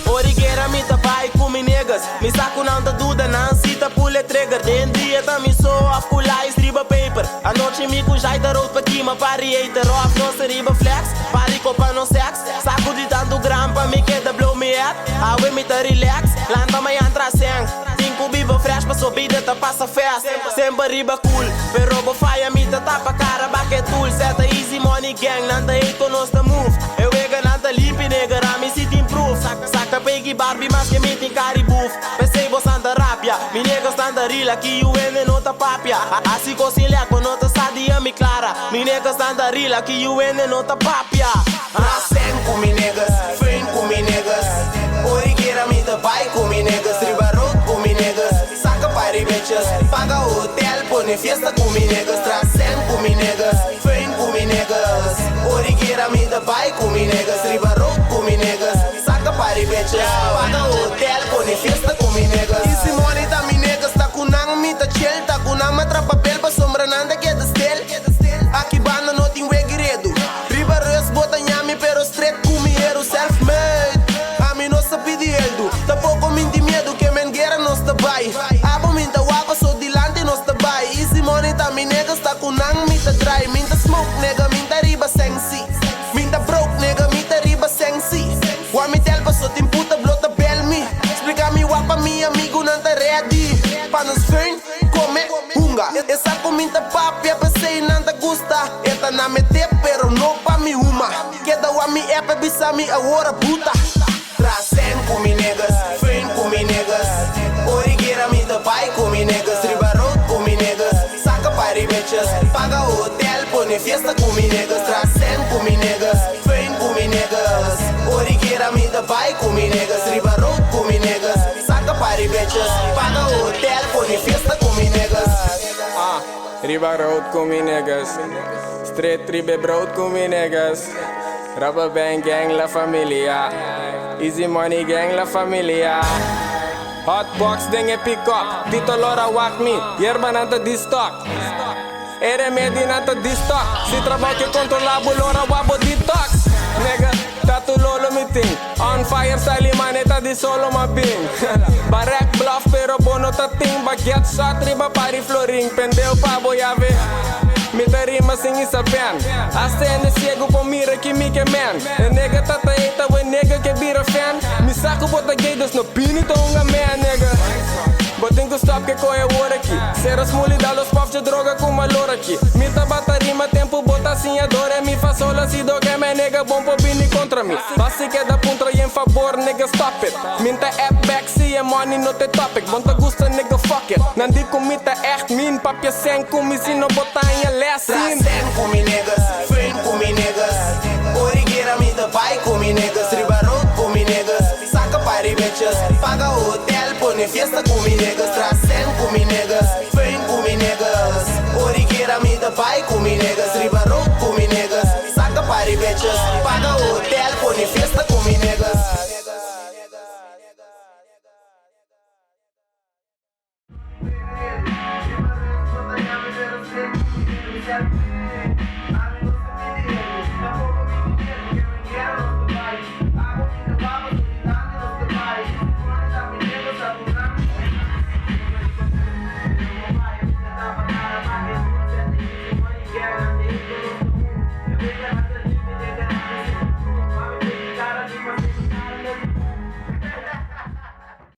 Origueira me tapai com me negas. Me saco não da duda, não cita pule trigger. De dia tá me sou off com lies, riba paper. A noite me com jaita road pa kima pariator. Off nossa riba flex, pari copa no sex. Saco de tanto gram pa me queda blow me head. Awe me ta relax, lanta me entra sang. Cinco biba fresh pa subida ta passa fast. Sempre riba cool, pero bo fire me ta tapa cara bucket tool. Seta easy money gang, nanta hate nos the move. Eu ega nanta limpi nega, rami sit improve. Saca pegi Barbie mas que me tem caribuf. Pensei bo santa rapia, mi nega standa rila que o ene nota papia. Assim cosilha com nota sadia me clara. Mi nega standa rila que o ene nota papia. Racen com mi negas, friend com mi negas. Origueira me tapai com mi negas. Riba road com mi negas. Saca party bitches, paga hotel, põe fiesta com mi negas. Racen com mi negas, friend com mi negas. Origueira me tapai com mi negas. Riba road com mi negas. Saca party bitches, paga hotel, põe fiesta com mi negas. E se money tá mi negas, tá com nang mi tá chill, tá com nang matra papel pa sombra nanda que é da stel. Aqui banda não tem segredo. Riba res bota nhami pero straight com mi hero self-made. A mi não sabe de eldo, tampouco me tem medo que mengueira não está bem. Abo minta wapa sou dilante não está bem. E se money tá mi negas, tá com nang mi tá dry. Minta smoke nega, minta riba sensi. Minta broke nega, minta riba sensi. Wa mi tel pa sou tim puta blota bel me. Explica mi wapa mi amigo não tá ready. Pa nos fern, come, hunga. Essa comida papia, pensei não te gusta. Esta na me te, pero não pa mi uma. Queda wa mi epa, bisa mi agora puta. Tracen com mi negas, fern com mi negas. Origueira me tapai com mi negas. Riba road com mi negas. Saca party bitches, paga hotel, põe fiesta com mi negas. Tracen com mi negas, fern com mi negas. Origueira me tapai com mi negas. Riba road com mi negas. Saca party bitches, paga hotel, põe fiesta com mi negas. Riba road com mi niggas. Street ribe brood com mi niggas. Rubber band gang la familia. Easy money gang la familia. Hotbox denge pick up. Tito Lora whack me. Yerba nanta distock. Ere medi nanta distock. Si trabalho que controlabo Lora wabo detox. Nigga, tatu lolo meeting. On fire style maneta di solo mabing. Barek bluff pero bono tating. Bagyat shot riba pari floring. Pendeu pa boyave. Me ta rima sing isa pen. Hasta ene ciego po mira que me que man. E nega tata eita we nega que bira fan. Me saco bota gay dos no pinito unga man nega. Botem que stop que coi é war aqui. Seras muli da los puff de droga com malor aqui. Me ta bata rima tempo bota assim adora. Me faz sola se do que me nega bom po bini contra mim. Basi que da puntra e em favor nega stop it. Minta app back se é money no te topic. Bonta gusta nega fuck it. Nandi comita echt min papia sen comi se no botar em lesson. Tracen com mi negas, friend com mi negas. Origueira me tapai com mi negas. Riba road com mi negas. Saca party bitches, paga hotel, põe fiesta com mi negas. Tracen com mi negas, friend com mi negas. Origueira me tapai com mi negas.